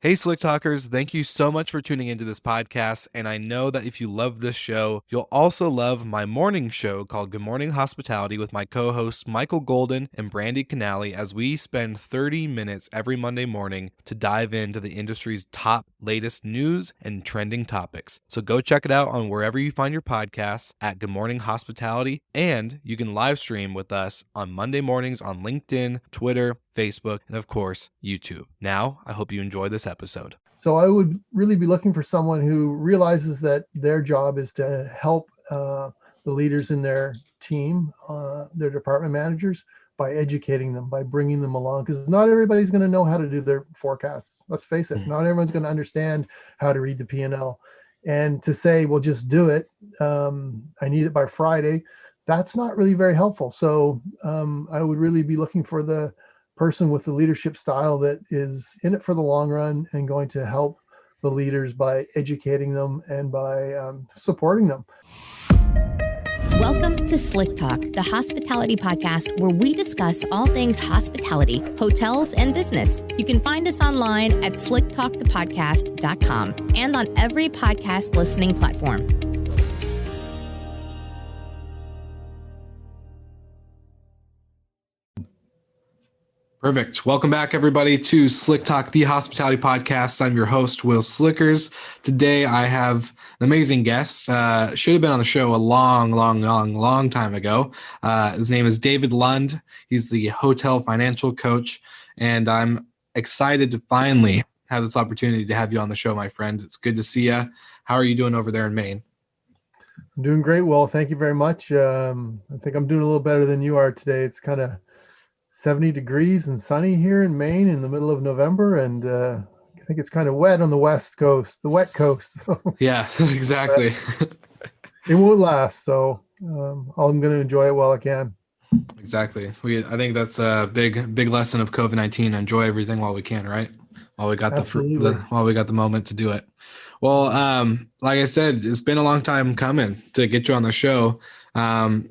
Hey, Slick Talkers, thank you so much for tuning into this podcast. And I know that if you love this show, you'll also love my morning show called Good Morning Hospitality with my co hosts Michael Golden and Brandy Canali, as we spend 30 minutes every Monday morning to dive into the industry's top latest news and trending topics. So go check it out on wherever you find your podcasts at Good Morning Hospitality. And you can live stream with us on Monday mornings on LinkedIn, Twitter, Facebook, and of course, YouTube. Now, I hope you enjoy this episode. So I would really be looking for someone who realizes that their job is to help the leaders in their team, their department managers, by educating them, by bringing them along, because not everybody's going to know how to do their forecasts. Let's face it, not everyone's going to understand how to read the P&L. And to say, well, just do it, I need it by Friday, that's not really very helpful. So I would really be looking for the person with the leadership style that is in it for the long run and going to help the leaders by educating them and by supporting them. Welcome to Slick Talk, the hospitality podcast where we discuss all things hospitality, hotels, and business. You can find us online at slicktalkthepodcast.com and on every podcast listening platform. Perfect. Welcome back, everybody, to Slick Talk, the hospitality podcast. I'm your host, Will Slickers. Today, I have an amazing guest. Should have been on the show a long time ago. His name is David Lund. He's the hotel financial coach, and I'm excited to finally have this opportunity to have you on the show, my friend. It's good to see you. How are you doing over there in Maine? I'm doing great, Will. Thank you very much. I think I'm doing a little better than you are today. It's kind of 70 degrees and sunny here in Maine in the middle of November, and I think it's kind of wet on the west coast, the wet coast. Yeah, exactly. It won't last, so I'm going to enjoy it while I can. Exactly. I think that's a big lesson of COVID-19. Enjoy everything while we can, right? While we got while we got the moment to do it. Well, like I said, it's been a long time coming to get you on the show.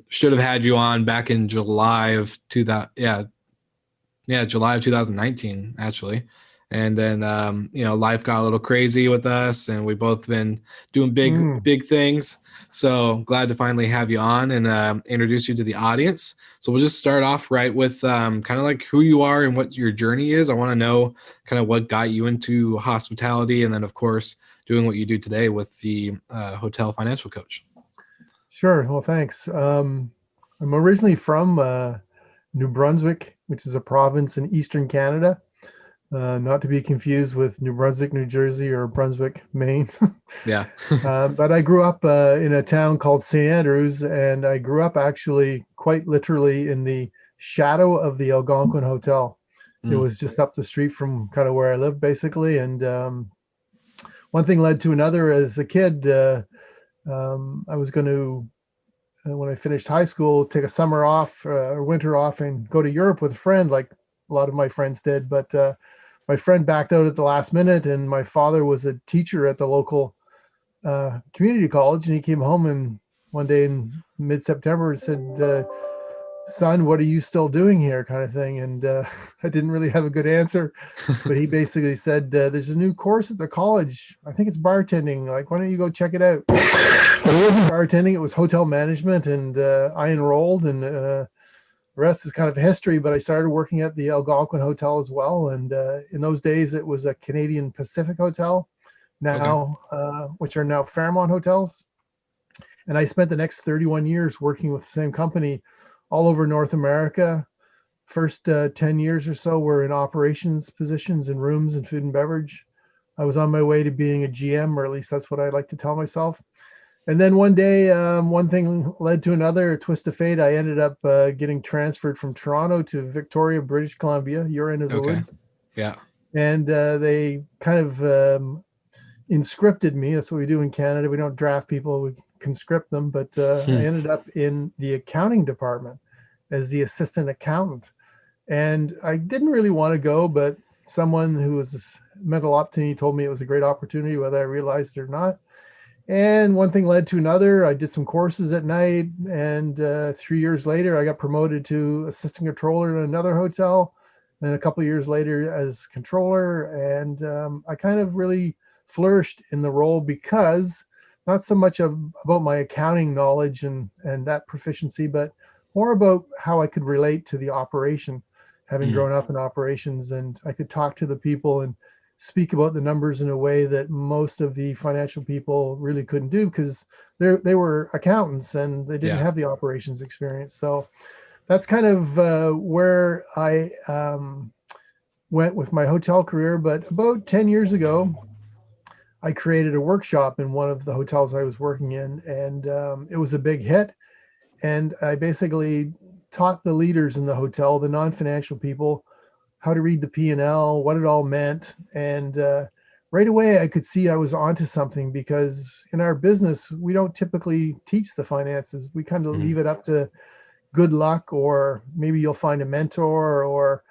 Should have had you on back in July of 2019, actually. And then, life got a little crazy with us, and we've both been doing big things. So glad to finally have you on and introduce you to the audience. So we'll just start off right with kind of like who you are and what your journey is. I want to know kind of what got you into hospitality, and then, of course, doing what you do today with the hotel financial coach. Sure. Well, thanks. I'm originally from New Brunswick, which is a province in Eastern Canada, not to be confused with New Brunswick, New Jersey, or Brunswick, Maine. Yeah. But I grew up in a town called St. Andrews, and I grew up actually quite literally in the shadow of the Algonquin Hotel. It was just up the street from kind of where I lived, basically. And one thing led to another. As a kid, I was going to, when I finished high school, take a summer off or winter off and go to Europe with a friend, like a lot of my friends did. But my friend backed out at the last minute, and my father was a teacher at the local community college. And he came home and one day in mid-September and said, son, what are you still doing here, kind of thing. And I didn't really have a good answer, but he basically said, there's a new course at the college. I think it's bartending. Like, why don't you go check it out? But it wasn't bartending, it was hotel management. And I enrolled, and the rest is kind of history, but I started working at the Algonquin Hotel as well. And in those days, it was a Canadian Pacific Hotel now, which are now Fairmont hotels. And I spent the next 31 years working with the same company all over North America. First 10 years or so were in operations positions in rooms and food and beverage. I was on my way to being a GM, or at least that's what I like to tell myself. And then one day, one thing led to another, a twist of fate. I ended up getting transferred from Toronto to Victoria, British Columbia, your end of the woods. Yeah. And they kind of inscripted me. That's what we do in Canada. We don't draft people, we conscript them. But I ended up in the accounting department as the assistant accountant. And I didn't really want to go, but someone who meant a lot to me told me it was a great opportunity, whether I realized it or not. And one thing led to another. I did some courses at night, and 3 years later, I got promoted to assistant controller in another hotel. and a couple of years later as controller. And I kind of really flourished in the role because not so much about my accounting knowledge and that proficiency, but more about how I could relate to the operation, having grown up in operations, and I could talk to the people and speak about the numbers in a way that most of the financial people really couldn't do because they were accountants and they didn't have the operations experience. So that's kind of where I went with my hotel career. But about 10 years ago, I created a workshop in one of the hotels I was working in, and it was a big hit. And I basically taught the leaders in the hotel, the non-financial people, how to read the P&L, what it all meant. And right away, I could see I was onto something, because in our business, we don't typically teach the finances. We kind of leave it up to good luck, or maybe you'll find a mentor, or,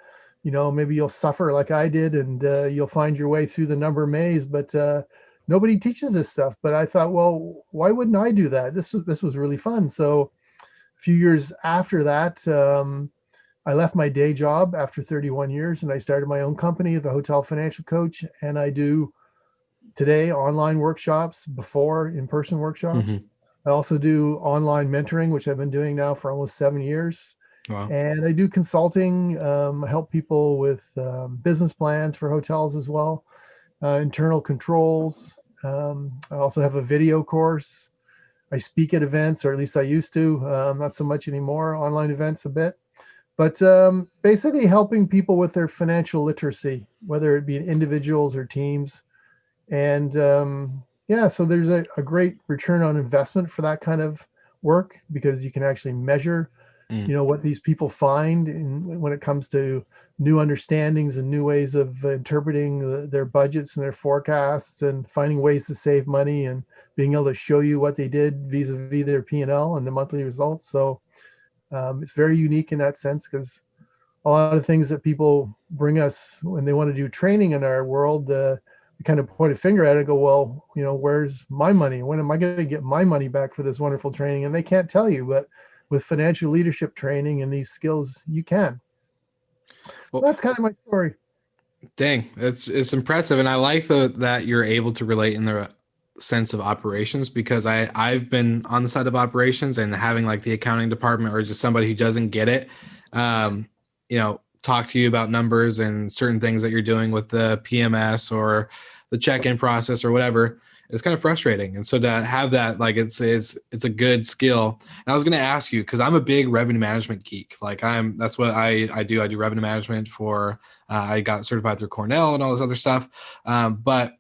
you know, maybe you'll suffer like I did and you'll find your way through the number maze. But nobody teaches this stuff. But I thought, well, why wouldn't I do that? This was really fun. So a few years after that, I left my day job after 31 years and I started my own company, the Hotel Financial Coach. And I do today online workshops, before in-person workshops. I also do online mentoring, which I've been doing now for almost 7 years. Wow. And I do consulting, help people with business plans for hotels as well, internal controls. I also have a video course. I speak at events, or at least I used to, not so much anymore, online events a bit. But basically helping people with their financial literacy, whether it be individuals or teams. And so there's a great return on investment for that kind of work, because you can actually measure, you know, what these people find when it comes to new understandings and new ways of interpreting their budgets and their forecasts, and finding ways to save money, and being able to show you what they did vis-a-vis their P&L and the monthly results. So it's very unique in that sense, because a lot of things that people bring us when they want to do training in our world, we kind of point a finger at it and go, well, you know, where's my money? When am I going to get my money back for this wonderful training? And they can't tell you. But with financial leadership training and these skills, you can. Well, that's kind of my story. Dang, it's impressive. And I like that you're able to relate in the sense of operations, because I've been on the side of operations, and having like the accounting department or just somebody who doesn't get it, you know, talk to you about numbers and certain things that you're doing with the PMS or the check-in process or whatever, it's kind of frustrating. And so to have that, like, it's a good skill. And I was going to ask you, because I'm a big revenue management geek. Like that's what I do. I do revenue management for, I got certified through Cornell and all this other stuff. But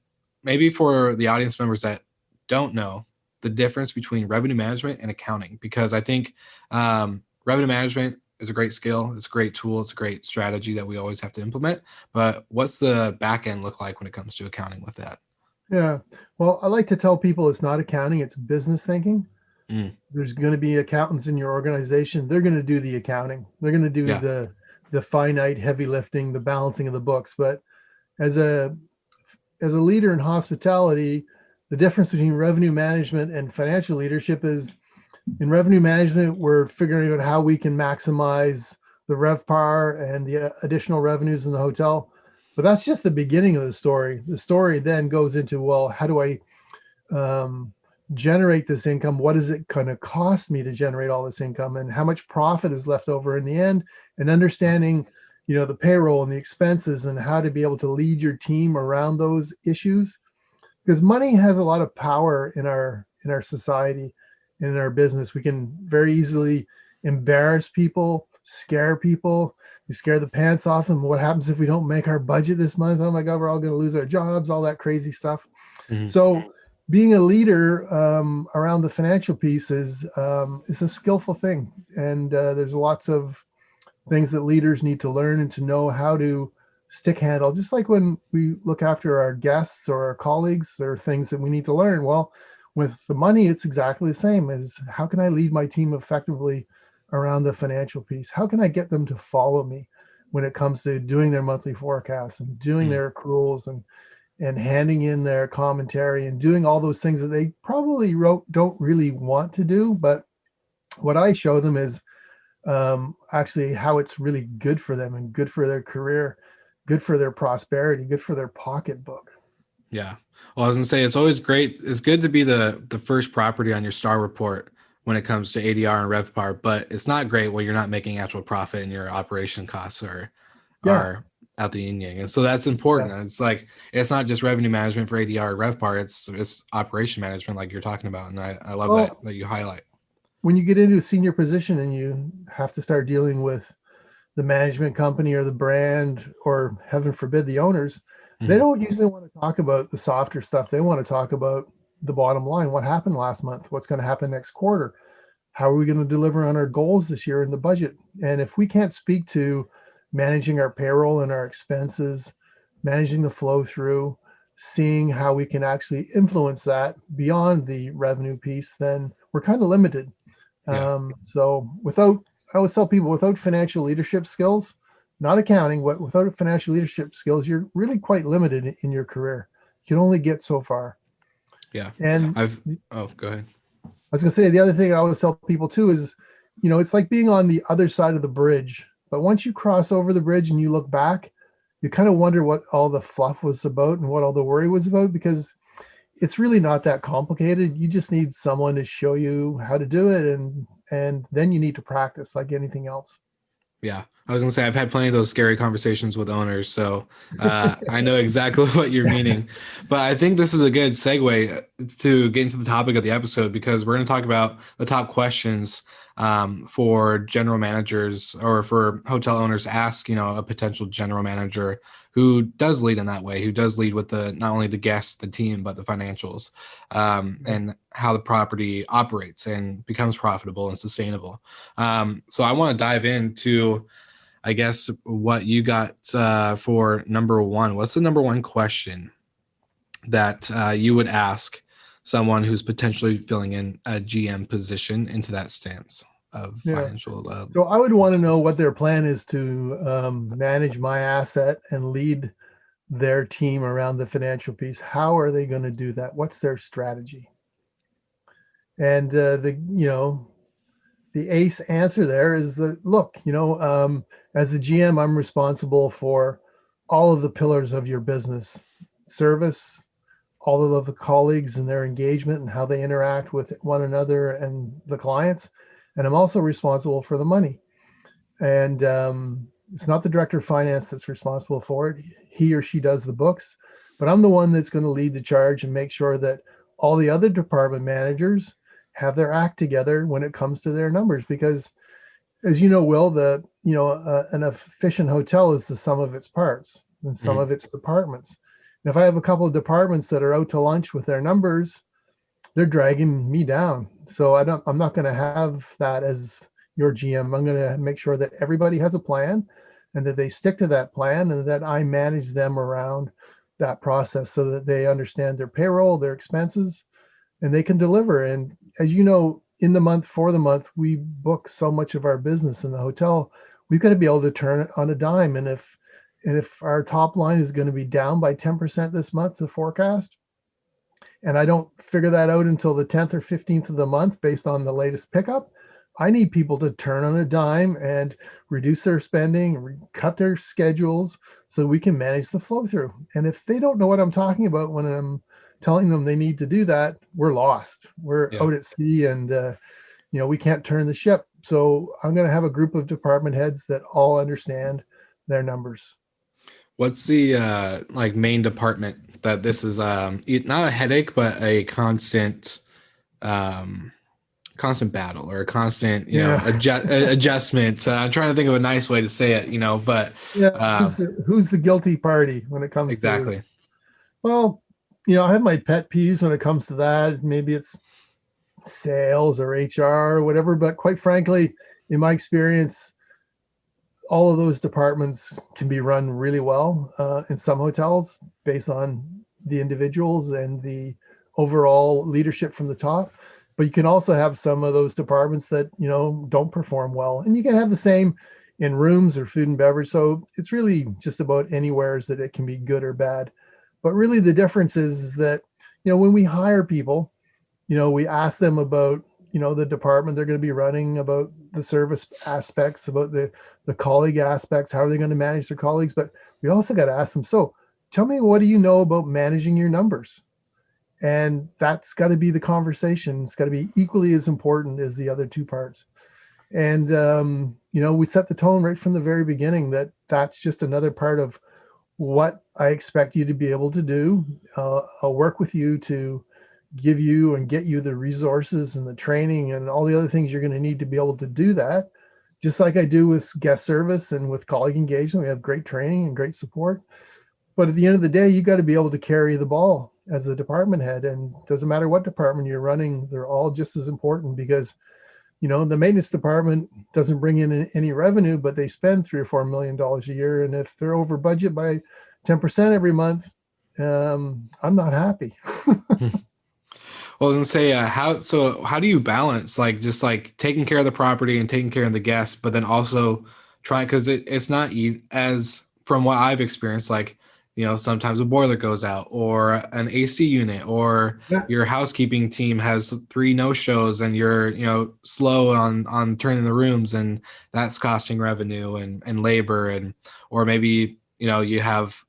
maybe for the audience members that don't know the difference between revenue management and accounting, because I think revenue management is a great skill. It's a great tool. It's a great strategy that we always have to implement. But what's the back end look like when it comes to accounting with that? Yeah. Well, I like to tell people it's not accounting, it's business thinking. There's going to be accountants in your organization. They're going to do the accounting. They're going to do the finite heavy lifting, the balancing of the books. But as a leader in hospitality, the difference between revenue management and financial leadership is, in revenue management, we're figuring out how we can maximize the RevPAR and the additional revenues in the hotel. But that's just the beginning of the story. The story then goes into, well, how do I generate this income? What is it going to cost me to generate all this income? And how much profit is left over in the end? And understanding, you know, the payroll and the expenses, and how to be able to lead your team around those issues. Because money has a lot of power in our society and in our business. We can very easily embarrass people, scare people. We scare the pants off them. What happens if we don't make our budget this month? Oh my God, we're all going to lose our jobs, all that crazy stuff. So being a leader around the financial piece is a skillful thing. And there's lots of things that leaders need to learn and to know how to stick handle. Just like when we look after our guests or our colleagues, there are things that we need to learn. Well, with the money, it's exactly the same. As how can I lead my team effectively around the financial piece? How can I get them to follow me when it comes to doing their monthly forecasts and doing their accruals and handing in their commentary and doing all those things that they probably don't really want to do. But what I show them is actually how it's really good for them and good for their career, good for their prosperity, good for their pocketbook. Yeah. Well, I was gonna say it's always great. It's good to be the first property on your star report when it comes to ADR and RevPAR, but it's not great when you're not making actual profit and your operation costs Yeah. are out the yin yang. And so that's important. Yeah. It's like it's not just revenue management for ADR or RevPAR, it's operation management like you're talking about. And I love Well, that you highlight. when you get into a senior position and you have to start dealing with the management company or the brand, or heaven forbid, the owners, they Mhm. don't usually want to talk about the softer stuff. They want to talk about the bottom line. What happened last month? What's going to happen next quarter? How are we going to deliver on our goals this year in the budget? And if we can't speak to managing our payroll and our expenses, managing the flow through, seeing how we can actually influence that beyond the revenue piece, then we're kind of limited. Yeah. So I always tell people, without financial leadership skills, not accounting, but without financial leadership skills, you're really quite limited in your career. You can only get so far. Yeah. And Go ahead. I was going to say, the other thing I always tell people too is, it's like being on the other side of the bridge. But once you cross over the bridge and you look back, you kind of wonder what all the fluff was about and what all the worry was about, because it's really not that complicated. You just need someone to show you how to do it, and then you need to practice like anything else. Yeah, I was gonna say I've had plenty of those scary conversations with owners, so I know exactly what you're meaning. But I think this is a good segue to get into the topic of the episode, because we're going to talk about the top questions for general managers or for hotel owners to ask, a potential general manager who does lead in that way, who does lead with not only the guests, the team, but the financials, and how the property operates and becomes profitable and sustainable. So I want to dive into, I guess, what you got for number one. What's the number one question that you would ask someone who's potentially filling in a GM position into that stance of financial? So I would want to know what their plan is to manage my asset and lead their team around the financial piece. How are they going to do that? What's their strategy? And the ace answer there is that, look, as the GM, I'm responsible for all of the pillars of your business: service, all of the colleagues and their engagement and how they interact with one another and the clients. And I'm also responsible for the money. And it's not the director of finance that's responsible for it. He or she does the books, but I'm the one that's going to lead the charge and make sure that all the other department managers have their act together when it comes to their numbers. Because, as you know, Will, an efficient hotel is the sum of its parts and some of its departments. And if I have a couple of departments that are out to lunch with their numbers, they're dragging me down. So I'm not going to have that as your GM. I'm going to make sure that everybody has a plan and that they stick to that plan, and that I manage them around that process so that they understand their payroll, their expenses, and they can deliver. And as you know, in the month, for the month, we book so much of our business in the hotel. We've got to be able to turn it on a dime. And if our top line is going to be down by 10% this month, the forecast, and I don't figure that out until the 10th or 15th of the month based on the latest pickup, I need people to turn on a dime and reduce their spending, cut their schedules so we can manage the flow through. And if they don't know what I'm talking about when I'm telling them they need to do that, we're lost. We're out at sea, and we can't turn the ship. So I'm going to have a group of department heads that all understand their numbers. What's the main department that this is not a headache, but a constant battle or a constant adjustment? I'm trying to think of a nice way to say it, but who's the guilty party when it comes exactly. Well, I have my pet peeves when it comes to that. Maybe it's sales or HR or whatever, but quite frankly, in my experience, all of those departments can be run really well in some hotels based on the individuals and the overall leadership from the top. But you can also have some of those departments that, don't perform well. And you can have the same in rooms or food and beverage. So it's really just about anywheres that it can be good or bad. But really the difference is that, when we hire people, we ask them about, the department they're going to be running, about the service aspects, about the colleague aspects, how are they going to manage their colleagues. But we also got to ask them, so tell me, what do you know about managing your numbers? And that's got to be the conversation. It's got to be equally as important as the other two parts. And, we set the tone right from the very beginning that that's just another part of what I expect you to be able to do. I'll work with you to give you and get you the resources and the training and all the other things you're going to need to be able to do that. Just like I do with guest service and with colleague engagement, we have great training and great support. But at the end of the day, you got to be able to carry the ball as the department head. And it doesn't matter what department you're running, they're all just as important, because the maintenance department doesn't bring in any revenue, but they spend $3 or $4 million a year. And if they're over budget by 10% every month, I'm not happy. Well, I was gonna say, how do you balance just taking care of the property and taking care of the guests, but then also try, because it's not as from what I've experienced, sometimes a boiler goes out or an AC unit, or your housekeeping team has 3 no-shows and you're, slow on turning the rooms, and that's costing revenue and labor, or maybe, you have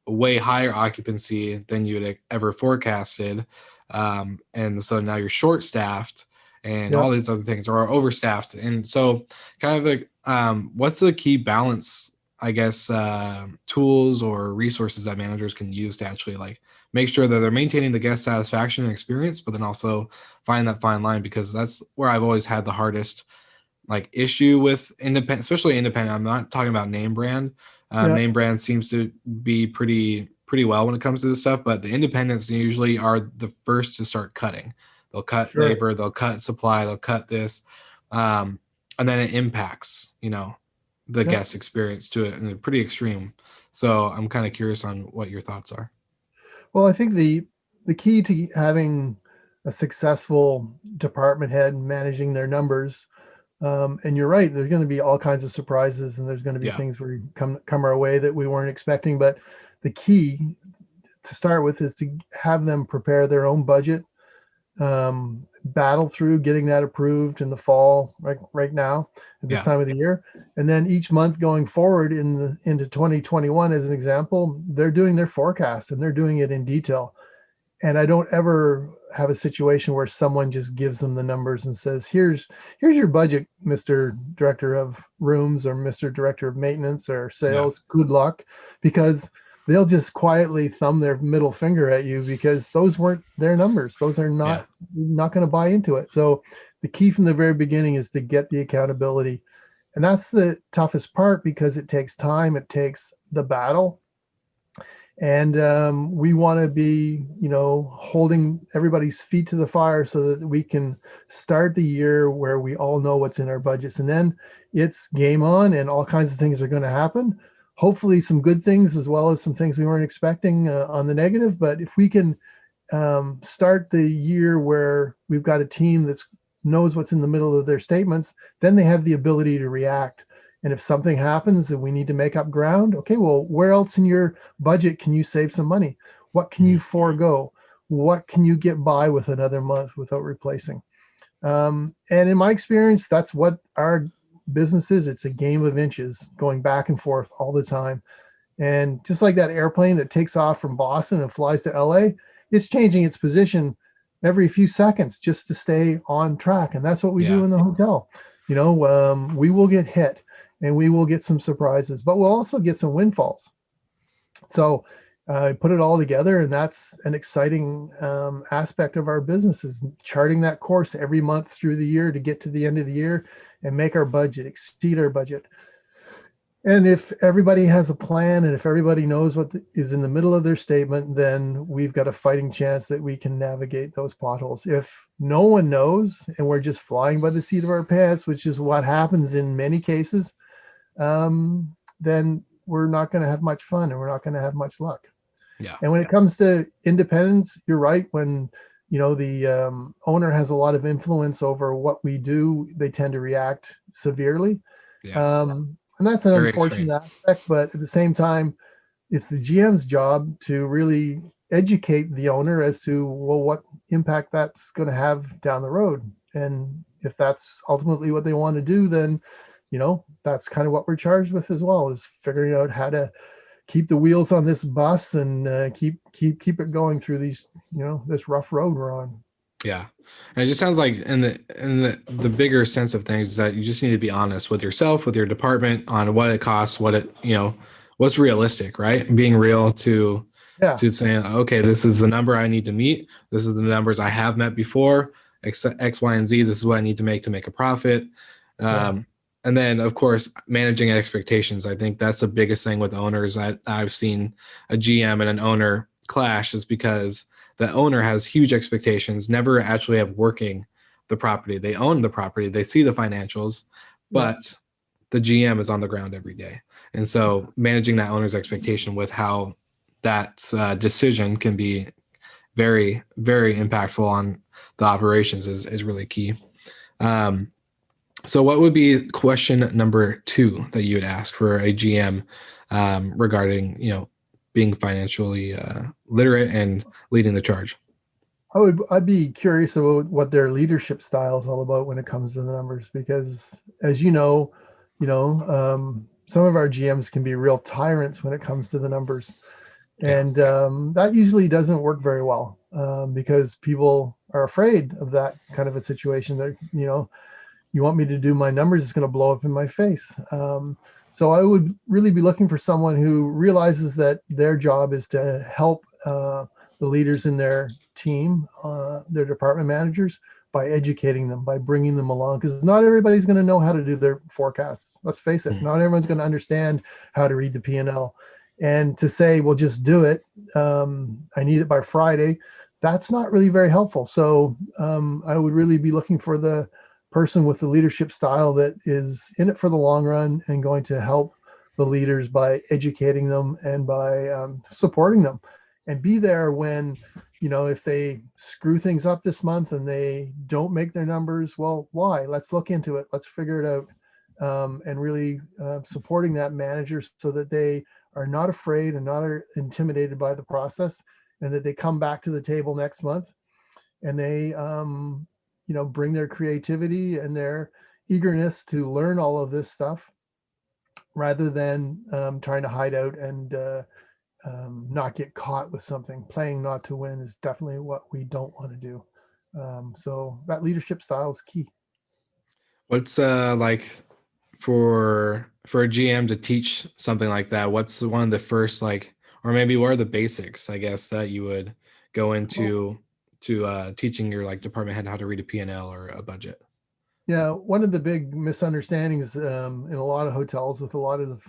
way higher occupancy than you'd ever forecasted. And so now you're short staffed and all these other things, or overstaffed. And so kind of what's the key balance, I guess, tools or resources that managers can use to actually make sure that they're maintaining the guest satisfaction and experience, but then also find that fine line? Because that's where I've always had the hardest issue with independent, especially independent. I'm not talking about name brand. Name brand seems to be pretty well when it comes to this stuff, but the independents usually are the first to start cutting. They'll cut labor, they'll cut supply, they'll cut this, and then it impacts the guest experience to it, and it's pretty extreme. So I'm kind of curious on what your thoughts are. Well, I think the key to having a successful department head managing their numbers, and you're right, there's going to be all kinds of surprises, and there's going to be things where come our way that we weren't expecting. But the key to start with is to have them prepare their own budget, battle through getting that approved in the fall, right now at this time of the year. And then each month going forward into 2021, as an example, they're doing their forecast and they're doing it in detail. And I don't ever have a situation where someone just gives them the numbers and says, here's your budget, Mr. Director of Rooms or Mr. Director of Maintenance or Sales. Good luck, because they'll just quietly thumb their middle finger at you, because those weren't their numbers. Those are not going to buy into it. So the key from the very beginning is to get the accountability. And that's the toughest part, because it takes time. It takes the battle. And we want to be, holding everybody's feet to the fire so that we can start the year where we all know what's in our budgets. And then it's game on, and all kinds of things are going to happen. Hopefully some good things, as well as some things we weren't expecting on the negative. But if we can start the year where we've got a team that knows what's in the middle of their statements, then they have the ability to react. And if something happens and we need to make up ground, okay, well, where else in your budget can you save some money? What can you forego? What can you get by with another month without replacing? And in my experience, that's what our business is. It's a game of inches going back and forth all the time. And just like that airplane that takes off from Boston and flies to LA, it's changing its position every few seconds just to stay on track. And that's what we do in the hotel. We will get hit and we will get some surprises, but we'll also get some windfalls. So put it all together, and that's an exciting aspect of our business, is charting that course every month through the year to get to the end of the year and make our budget, exceed our budget. And if everybody has a plan, and if everybody knows what is in the middle of their statement, then we've got a fighting chance that we can navigate those potholes. If no one knows and we're just flying by the seat of our pants, which is what happens in many cases, then we're not going to have much fun and we're not going to have much luck. Yeah. And when it comes to independence, you're right. When the owner has a lot of influence over what we do, they tend to react severely. Yeah. And that's an very unfortunate aspect, but at the same time, it's the GM's job to really educate the owner as to, well, what impact that's going to have down the road. And if that's ultimately what they want to do, then, that's kind of what we're charged with as well, is figuring out how to keep the wheels on this bus and keep it going through these, this rough road we're on. Yeah. And it just sounds like in the bigger sense of things that you just need to be honest with yourself, with your department on what it costs, what's realistic, right? Being real to saying, okay, this is the number I need to meet. This is the numbers I have met before, X, Y, and Z. This is what I need to make a profit. And then, of course, managing expectations. I think that's the biggest thing with owners. I've seen a GM and an owner clash is because the owner has huge expectations, never actually have working the property. They own the property. They see the financials, but the GM is on the ground every day. And so managing that owner's expectation with how that decision can be very, very impactful on the operations is really key. So what would be question number 2 that you would ask for a GM regarding, being financially literate and leading the charge? I'd be curious about what their leadership style is all about when it comes to the numbers, because as some of our GMs can be real tyrants when it comes to the numbers. And that usually doesn't work very well because people are afraid of that kind of a situation. That, you want me to do my numbers, it's going to blow up in my face. So I would really be looking for someone who realizes that their job is to help the leaders in their team, their department managers, by educating them, by bringing them along, because not everybody's going to know how to do their forecasts. Let's face it, not everyone's going to understand how to read the P&L. And to say, well, just do it, I need it by Friday, that's not really very helpful. So I would really be looking for the person with the leadership style that is in it for the long run and going to help the leaders by educating them and by supporting them, and be there when, if they screw things up this month and they don't make their numbers, well, why? Let's look into it. Let's figure it out, and really supporting that manager so that they are not afraid and not intimidated by the process, and that they come back to the table next month and they bring their creativity and their eagerness to learn all of this stuff, rather than trying to hide out and not get caught with something. Playing not to win is definitely what we don't want to do. So that leadership style is key. What's like for a GM to teach something like that? What's one of the first, or maybe what are the basics, I guess, that you would go into to teaching your department head how to read a P&L or a budget? Yeah, one of the big misunderstandings in a lot of hotels with a lot of the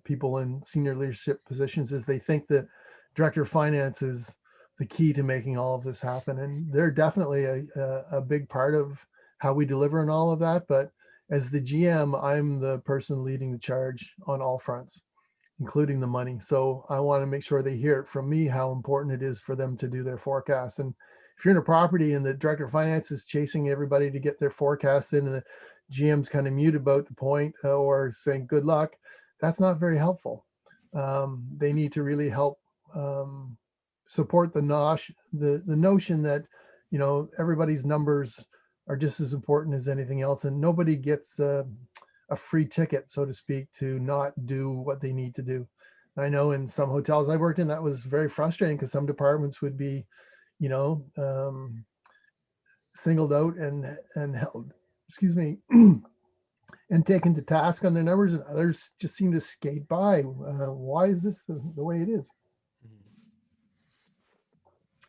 people in senior leadership positions is they think that director of finance is the key to making all of this happen. And they're definitely a big part of how we deliver on all of that. But as the GM, I'm the person leading the charge on all fronts, including the money. So I want to make sure they hear it from me how important it is for them to do their forecasts. And if you're in a property and the director of finance is chasing everybody to get their forecasts in, and the GM's kind of mute about the point or saying good luck, that's not very helpful. They need to really help support the notion that everybody's numbers are just as important as anything else, and nobody gets a free ticket, so to speak, to not do what they need to do. And I know in some hotels I worked in, that was very frustrating because some departments would be singled out and held, and taken to task on their numbers, and others just seem to skate by. Why is this the way it is?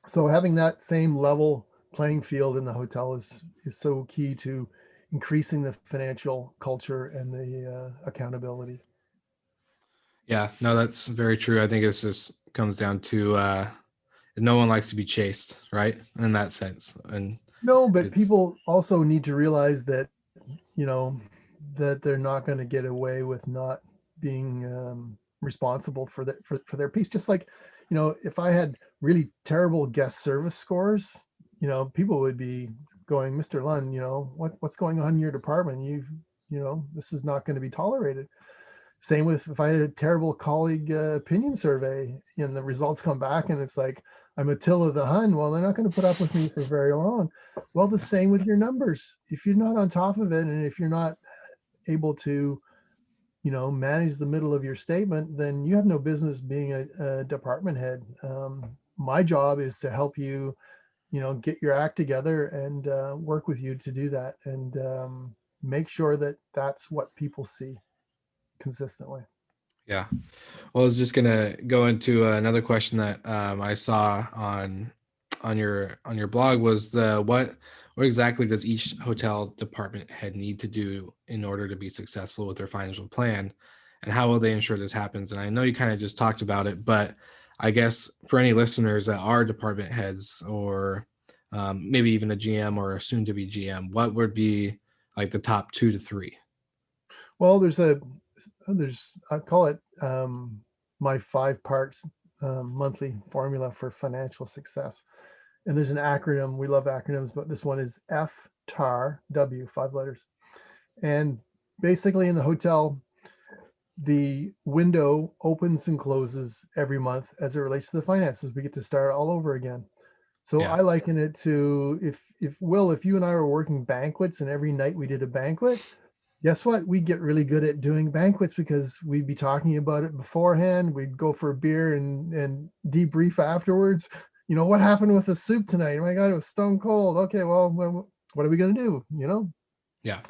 So having that same level playing field in the hotel is so key to increasing the financial culture and the accountability. Yeah, no, that's very true. I think it just comes down to no one likes to be chased, right? In that sense. And no, but people also need to realize that, that they're not going to get away with not being responsible for their piece. Just like, if I had really terrible guest service scores, people would be going, Mr. Lund, what's going on in your department? This is not going to be tolerated. Same with if I had a terrible colleague opinion survey and the results come back and it's like, I'm Attila the Hun. Well, they're not going to put up with me for very long. Well, the same with your numbers. If you're not on top of it, and if you're not able to, manage the middle of your statement, then you have no business being a department head. My job is to help you, get your act together and work with you to do that, and make sure that that's what people see consistently. Yeah. Well, I was just gonna go into another question that I saw on your blog was the what exactly does each hotel department head need to do in order to be successful with their financial plan, and how will they ensure this happens? And I know you kind of just talked about it, but I guess for any listeners that are department heads or maybe even a GM or a soon to be GM, what would be like the top 2 to 3? Well, I call it my 5 parts monthly formula for financial success. And there's an acronym. We love acronyms, but this one is FTAR, 5 letters. And basically in the hotel, the window opens and closes every month as it relates to the finances. We get to start all over again. So Yeah. I liken it to if you and I were working banquets and every night we did a banquet, guess what? We'd get really good at doing banquets because we'd be talking about it beforehand. We'd go for a beer and debrief afterwards. What happened with the soup tonight? Oh my God, it was stone cold. Okay, well, what are we going to do? Yeah.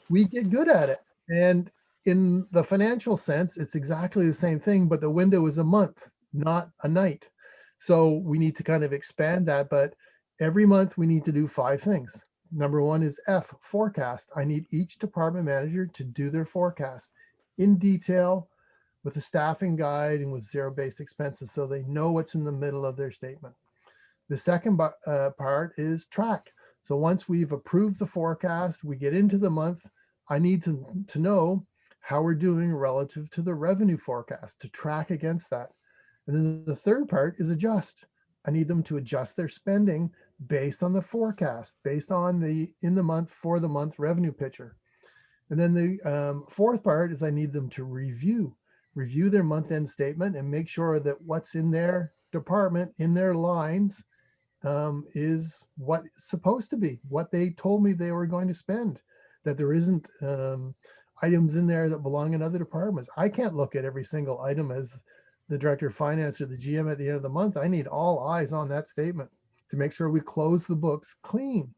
We get good at it. And in the financial sense, it's exactly the same thing, but the window is a month, not a night. So we need to kind of expand that. But every month we need to do 5 things. Number one is F, forecast. I need each department manager to do their forecast in detail with a staffing guide and with zero-based expenses so they know what's in the middle of their statement. The second part is track. So once we've approved the forecast, we get into the month, I need to know how we're doing relative to the revenue forecast to track against that. And then the third part is adjust. I need them to adjust their spending based on the forecast, based on the in the month for the month revenue picture. And then the fourth part is I need them to review their month end statement and make sure that what's in their department, in their lines, is what it's supposed to be, what they told me they were going to spend, that there isn't items in there that belong in other departments. I can't look at every single item as the director of finance or the GM at the end of the month. I need all eyes on that statement to make sure we close the books clean.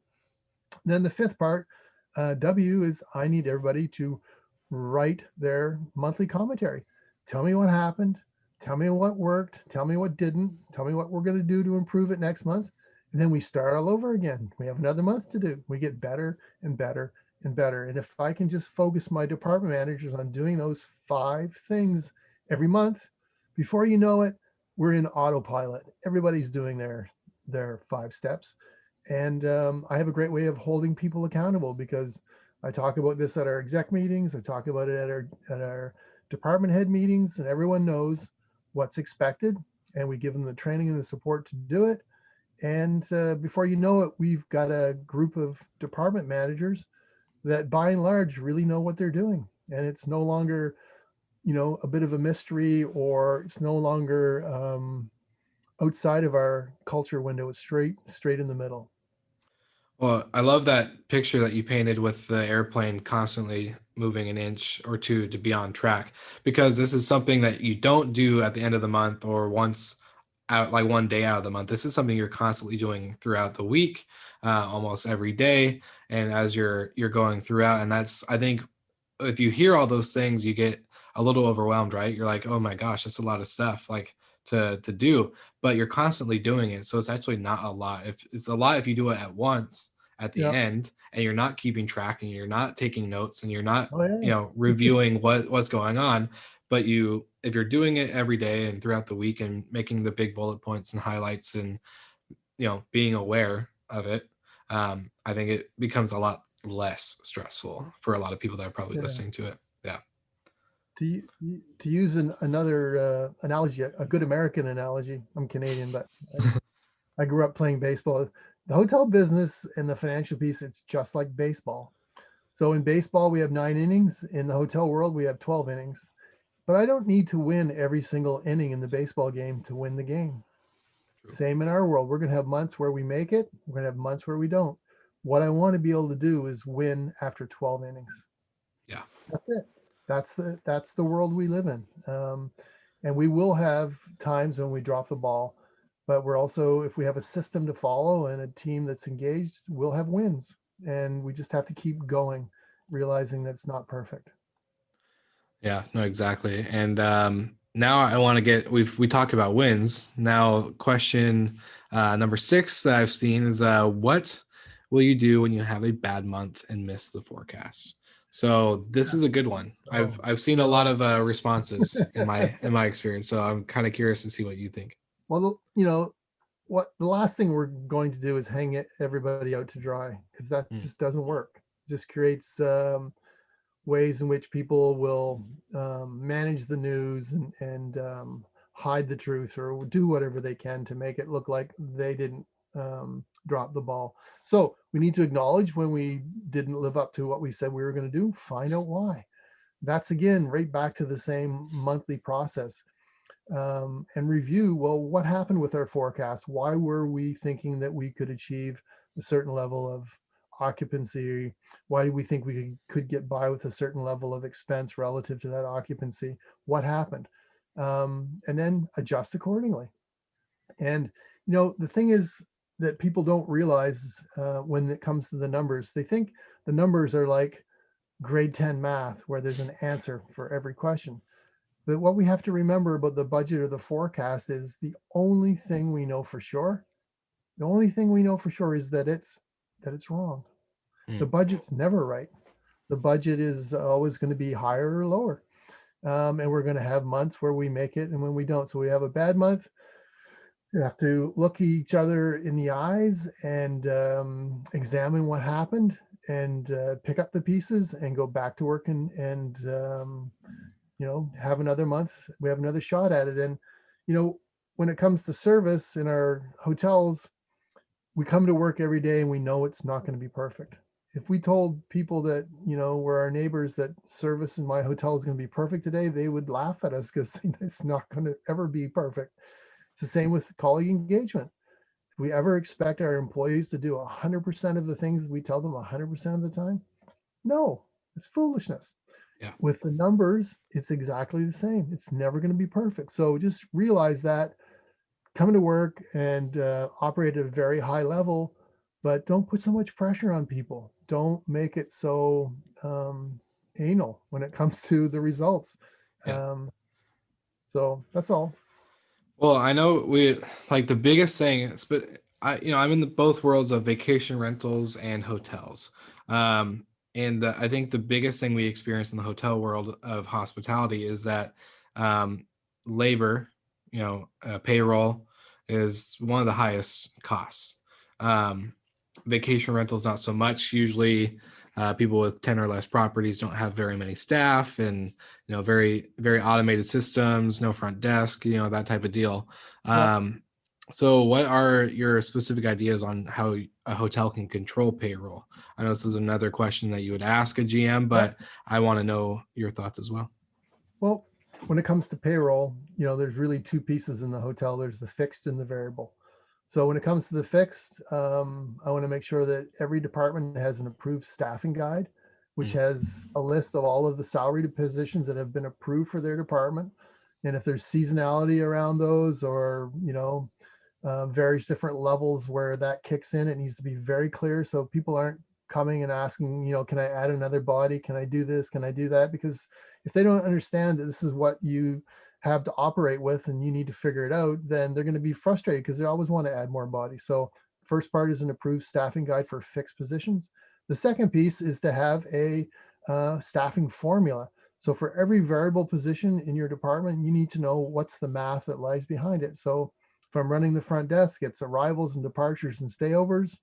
Then the fifth part, W, is I need everybody to write their monthly commentary. Tell me what happened. Tell me what worked. Tell me what didn't. Tell me what we're going to do to improve it next month. And then we start all over again. We have another month to do. We get better and better and better. And if I can just focus my department managers on doing those 5 things every month, before you know it, we're in autopilot. Everybody's doing their 5 steps. And I have a great way of holding people accountable because I talk about this at our exec meetings. I talk about it at our department head meetings, and everyone knows what's expected. And we give them the training and the support to do it. And before you know it, we've got a group of department managers that by and large really know what they're doing. And it's no longer, a bit of a mystery, or it's no longer outside of our culture window. It's straight in the middle. Well, I love that picture that you painted with the airplane constantly moving an inch or two to be on track, because this is something that you don't do at the end of the month or once out, like one day out of the month. This is something you're constantly doing throughout the week, almost every day. And as you're going throughout, and that's, I think if you hear all those things, you get a little overwhelmed, right? You're like, oh my gosh, that's a lot of stuff like to do, but you're constantly doing it. So it's actually not a lot. If it's a lot, if you do it at once at the Yeah. end and you're not keeping track and you're not taking notes and you're not, Oh, yeah. reviewing what's going on, but if you're doing it every day and throughout the week and making the big bullet points and highlights and, being aware of it, I think it becomes a lot less stressful for a lot of people that are probably Yeah. listening to it. Yeah. To use another analogy, a good American analogy. I'm Canadian, but I grew up playing baseball. The hotel business and the financial piece, it's just like baseball. So in baseball, we have 9 innings. In the hotel world, we have 12 innings. But I don't need to win every single inning in the baseball game to win the game. Same in our world. We're going to have months where we make it. We're going to have months where we don't. What I want to be able to do is win after 12 innings. Yeah. That's it. That's the world we live in. And we will have times when we drop the ball, but we're also, if we have a system to follow and a team that's engaged, we'll have wins. And we just have to keep going, realizing that it's not perfect. Yeah, no, exactly. And now I want to we talked about wins. Now, question number 6 that I've seen is what will you do when you have a bad month and miss the forecast? So this is a good one. I've seen a lot of responses in my experience. So I'm kind of curious to see what you think. Well, what the last thing we're going to do is hang everybody out to dry, because that just doesn't work. It just creates ways in which people will manage the news and hide the truth, or do whatever they can to make it look like they didn't drop the ball. So we need to acknowledge when we didn't live up to what we said we were going to do, find out why. That's again right back to the same monthly process. And review, well, what happened with our forecast? Why were we thinking that we could achieve a certain level of occupancy? Why do we think we could get by with a certain level of expense relative to that occupancy? What happened? And then adjust accordingly. And, the thing is that people don't realize when it comes to the numbers, they think the numbers are like grade 10 math, where there's an answer for every question. But what we have to remember about the budget or the forecast is the only thing we know for sure. The only thing we know for sure is that it's wrong. The budget's never right. The budget is always going to be higher or lower. And we're going to have months where we make it and when we don't. So we have a bad month. You have to look each other in the eyes and examine what happened, and pick up the pieces and go back to work and have another month. We have another shot at it. And, when it comes to service in our hotels, we come to work every day and we know it's not going to be perfect. If we told people that, we're our neighbors, that service in my hotel is going to be perfect today, they would laugh at us because it's not going to ever be perfect. It's the same with colleague engagement. Do we ever expect our employees to do 100% of the things we tell them 100% of the time? No, it's foolishness. Yeah. With the numbers, it's exactly the same. It's never going to be perfect. So just realize that, come to work and operate at a very high level, but don't put so much pressure on people. Don't make it so anal when it comes to the results. Yeah. So that's all. Well, I know we like the biggest thing, but I'm in both worlds of vacation rentals and hotels. And I think the biggest thing we experience in the hotel world of hospitality is that labor, payroll is one of the highest costs. Vacation rentals, not so much. Usually people with 10 or less properties don't have very many staff, and very, very automated systems, no front desk, that type of deal. So what are your specific ideas on how a hotel can control payroll? I know this is another question that you would ask a GM, but I want to know your thoughts as well. Well, when it comes to payroll, there's really two pieces in the hotel. There's the fixed and the variable. So when it comes to the fixed, I want to make sure that every department has an approved staffing guide, which has a list of all of the salaried positions that have been approved for their department. And if there's seasonality around those, or, various different levels where that kicks in, it needs to be very clear. So people aren't coming and asking, can I add another body? Can I do this? Can I do that? Because if they don't understand that this is what you have to operate with and you need to figure it out, then they're going to be frustrated because they always want to add more bodies. So first part is an approved staffing guide for fixed positions. The second piece is to have a staffing formula. So for every variable position in your department, you need to know what's the math that lies behind it. So if I'm running the front desk, it's arrivals and departures and stayovers.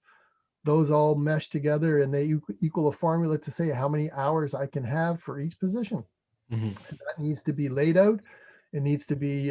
Those all mesh together and they equal a formula to say how many hours I can have for each position. And that needs to be laid out. It needs to be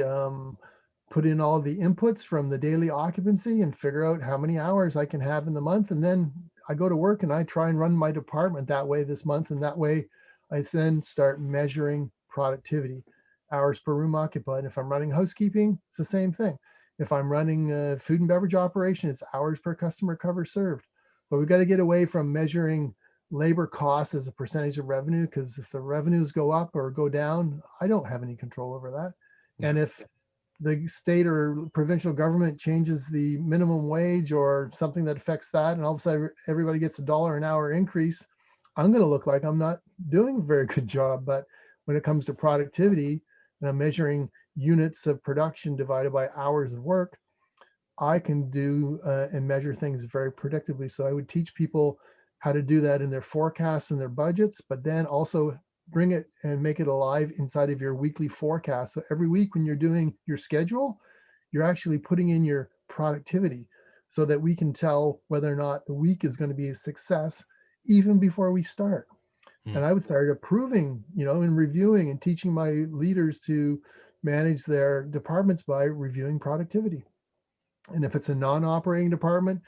put in all the inputs from the daily occupancy and figure out how many hours I can have in the month. And then I go to work and I try and run my department that way this month. And that way I then start measuring productivity, hours per room occupied. If I'm running housekeeping, it's the same thing. If I'm running a food and beverage operation, it's hours per customer cover served. But we've got to get away from measuring labor costs as a percentage of revenue, because if the revenues go up or go down, I don't have any control over that. Yeah. And if the state or provincial government changes the minimum wage or something that affects that, and all of a sudden everybody gets $1 an hour increase, I'm going to look like I'm not doing a very good job. But when it comes to productivity, and I'm measuring units of production divided by hours of work, I can do and measure things very predictably. So I would teach people how to do that in their forecasts and their budgets, but then also bring it and make it alive inside of your weekly forecast. So every week when you're doing your schedule, you're actually putting in your productivity so that we can tell whether or not the week is going to be a success even before we start. And I would start approving, and reviewing and teaching my leaders to manage their departments by reviewing productivity. And if it's a non-operating department,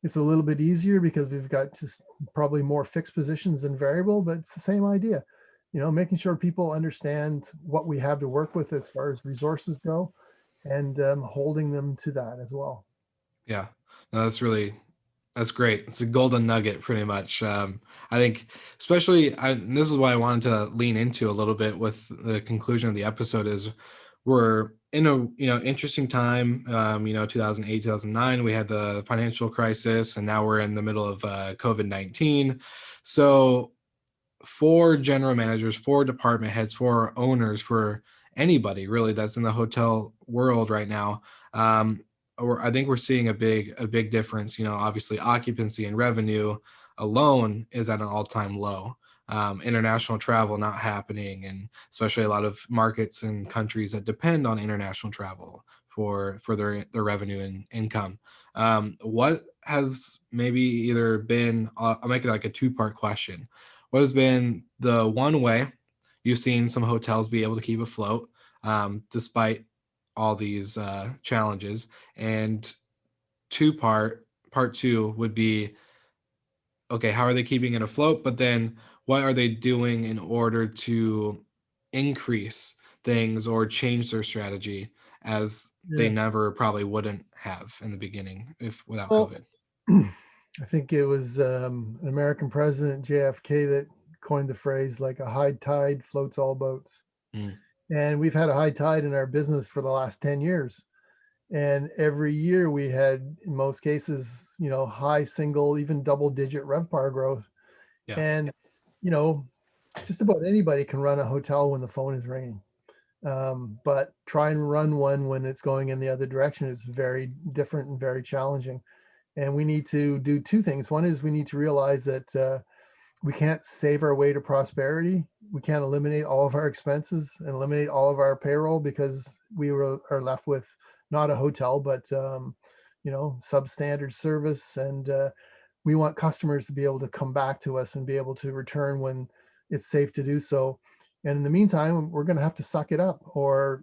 it's a little bit easier because we've got just probably more fixed positions than variable, but it's the same idea. Making sure people understand what we have to work with as far as resources go, and holding them to that as well. Yeah, no, that's great. It's a golden nugget, pretty much. I think, especially, and this is why I wanted to lean into a little bit with the conclusion of the episode, is we're in a interesting time. 2008, 2009, we had the financial crisis, and now we're in the middle of COVID-19. So for general managers, for department heads, for owners, for anybody really that's in the hotel world right now, I think we're seeing a big difference. Obviously occupancy and revenue alone is at an all-time low. International travel not happening, and especially a lot of markets and countries that depend on international travel for their revenue and income. What has maybe either been, I'll make it like a two-part question. What has been the one way you've seen some hotels be able to keep afloat despite all these challenges? And part two would be, okay, how are they keeping it afloat? But then what are they doing in order to increase things or change their strategy, as they never probably wouldn't have in the beginning without COVID? I think it was an American president, JFK, that coined the phrase, like a high tide floats all boats. And we've had a high tide in our business for the last 10 years. And every year we had, in most cases, high single, even double digit RevPAR growth. Yeah. And, just about anybody can run a hotel when the phone is ringing. But try and run one when it's going in the other direction is very different and very challenging. And we need to do two things. One is we need to realize that we can't save our way to prosperity. We can't eliminate all of our expenses and eliminate all of our payroll, because we are left with not a hotel, but substandard service. And we want customers to be able to come back to us and be able to return when it's safe to do so. And in the meantime, we're going to have to suck it up, or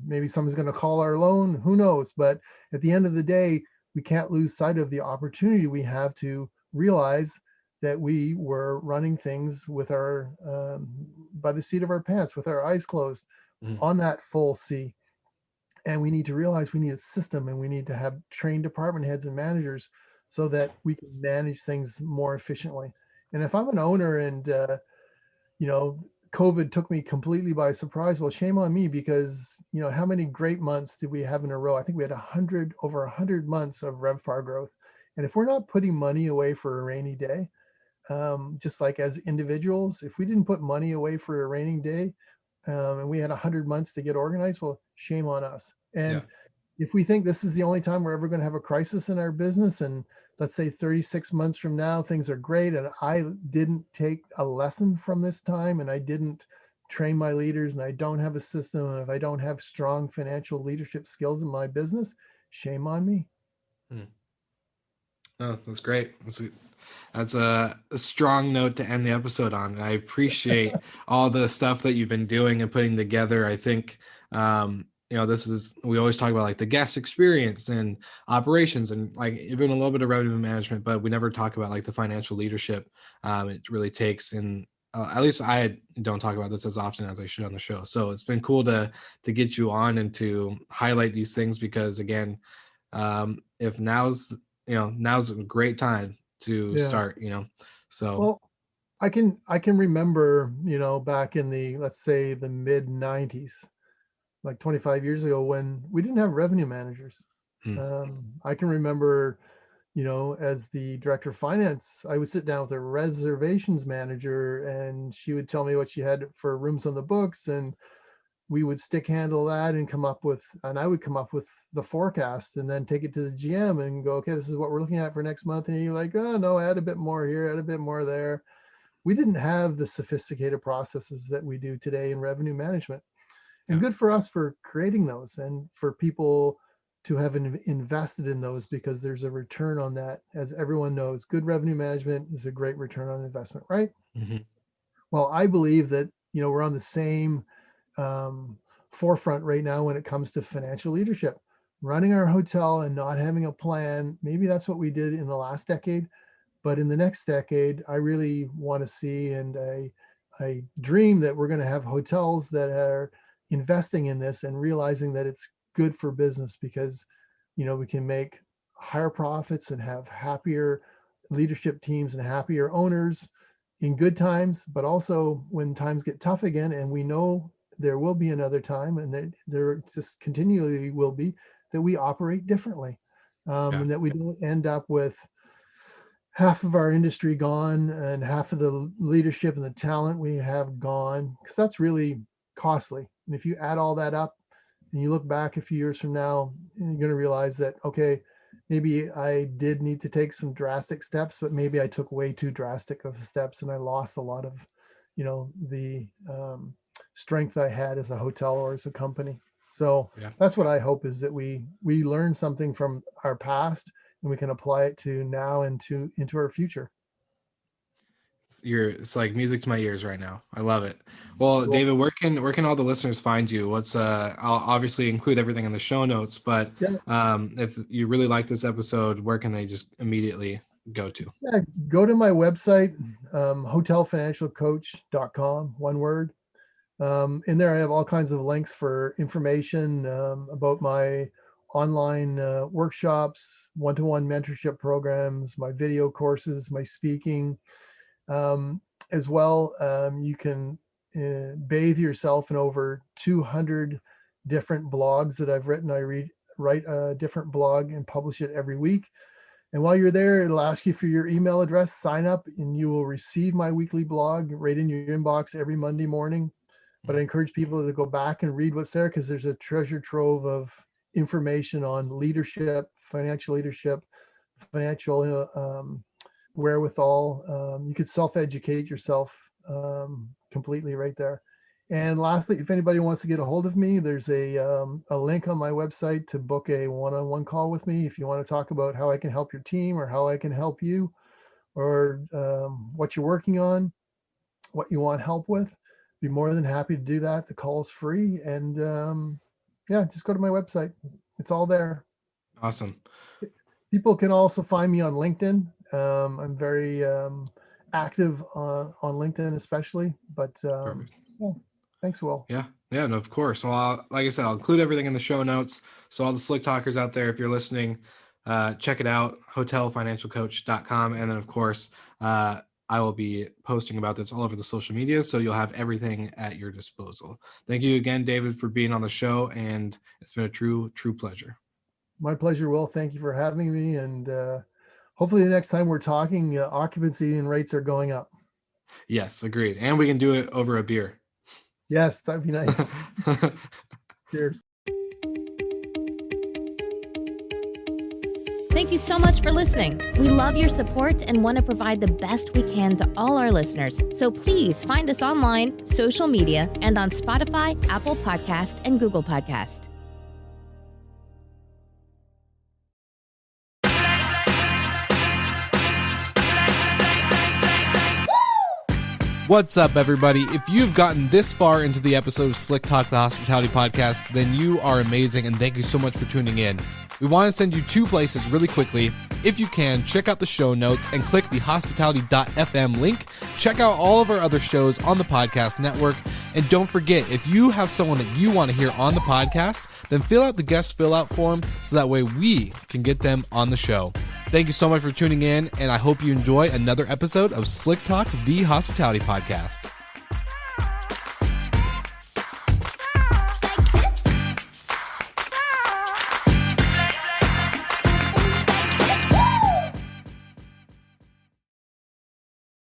maybe someone's going to call our loan. Who knows? But at the end of the day, we can't lose sight of the opportunity we have to realize that we were running things with our by the seat of our pants, with our eyes closed, on that full sea. And we need to realize we need a system, and we need to have trained department heads and managers so that we can manage things more efficiently. And if I'm an owner and COVID took me completely by surprise, well, shame on me, because how many great months did we have in a row? I think we had over 100 months of RevPAR growth. And if we're not putting money away for a rainy day, just like as individuals, if we didn't put money away for a rainy day, and we had 100 months to get organized, well, shame on us. And if we think this is the only time we're ever going to have a crisis in our business, and let's say 36 months from now, things are great, and I didn't take a lesson from this time, and I didn't train my leaders, and I don't have a system, and if I don't have strong financial leadership skills in my business, shame on me. Oh, that's great. That's a strong note to end the episode on. I appreciate all the stuff that you've been doing and putting together. I think, we always talk about like the guest experience and operations, and like even a little bit of revenue management, but we never talk about like the financial leadership it really takes in at least I don't talk about this as often as I should on the show. So it's been cool to get you on and to highlight these things, because again, if now's a great time to Yeah. start, so Well, I can remember, back in the, let's say, the mid 90s, like 25 years ago, when we didn't have revenue managers. Hmm. I can remember, as the director of finance, I would sit down with a reservations manager and she would tell me what she had for rooms on the books, and we would stick handle that and I would come up with the forecast and then take it to the GM and go, okay, this is what we're looking at for next month. And you're like, oh no, add a bit more here, add a bit more there. We didn't have the sophisticated processes that we do today in revenue management. And Yeah. good for us for creating those, and for people to have invested in those, because there's a return on that. As everyone knows, good revenue management is a great return on investment, right? Mm-hmm. Well, I believe that, we're on the same forefront right now when it comes to financial leadership. Running our hotel and not having a plan, maybe that's what we did in the last decade. But in the next decade, I really want to see, and I dream that we're going to have hotels that are investing in this and realizing that it's good for business, because, we can make higher profits and have happier leadership teams and happier owners in good times, but also when times get tough again. And we know there will be another time, and there just continually will be, that we operate differently, and that we don't end up with half of our industry gone and half of the leadership and the talent we have gone, because that's really costly. And if you add all that up and you look back a few years from now, you're going to realize that, okay, maybe I did need to take some drastic steps, but maybe I took way too drastic of steps and I lost a lot of, the strength I had as a hotel or as a company. So that's what I hope, is that we learn something from our past and we can apply it to now and into our future. It's like music to my ears right now. I love it. Well, Cool. David, where can all the listeners find you? I'll obviously include everything in the show notes, but if you really like this episode, where can they just immediately go to? Yeah, go to my website, hotelfinancialcoach.com, one word. In there, I have all kinds of links for information about my online workshops, one-to-one mentorship programs, my video courses, my speaking. As well, you can bathe yourself in over 200 different blogs that I've written. I write a different blog and publish it every week. And while you're there, it'll ask you for your email address, sign up, and you will receive my weekly blog right in your inbox every Monday morning. But I encourage people to go back and read what's there, because there's a treasure trove of information on leadership, financial wherewithal. You could self-educate yourself completely right there. And lastly, if anybody wants to get a hold of me, there's a link on my website to book a one-on-one call with me. If you want to talk about how I can help your team, or how I can help you, or what you're working on, what you want help with, be more than happy to do that. The call's free. And just go to my website. It's all there. Awesome. People can also find me on LinkedIn. I'm very active on LinkedIn, especially. But thanks, Will. Yeah, no, of course. Well, like I said, I'll include everything in the show notes. So all the slick talkers out there, if you're listening, check it out, hotelfinancialcoach.com. And then, of course, I will be posting about this all over the social media, so you'll have everything at your disposal. Thank you again, David, for being on the show, and it's been a true pleasure. My pleasure, Will. Thank you for having me, and hopefully the next time we're talking, occupancy and rates are going up. Yes, agreed. And we can do it over a beer. Yes, that'd be nice. Cheers. Thank you so much for listening. We love your support and want to provide the best we can to all our listeners. So please find us online, social media, and on Spotify, Apple Podcast, and Google Podcast. What's up, everybody? If you've gotten this far into the episode of Slick Talk, the Hospitality Podcast, then you are amazing, and thank you so much for tuning in. we want to send you 2 places really quickly. If you can, check out the show notes and click the hospitality.fm link. Check out all of our other shows on the podcast network. And don't forget, if you have someone that you want to hear on the podcast, then fill out the guest fill out form so that way we can get them on the show. Thank you so much for tuning in, and I hope you enjoy another episode of Slick Talk, the Hospitality Podcast.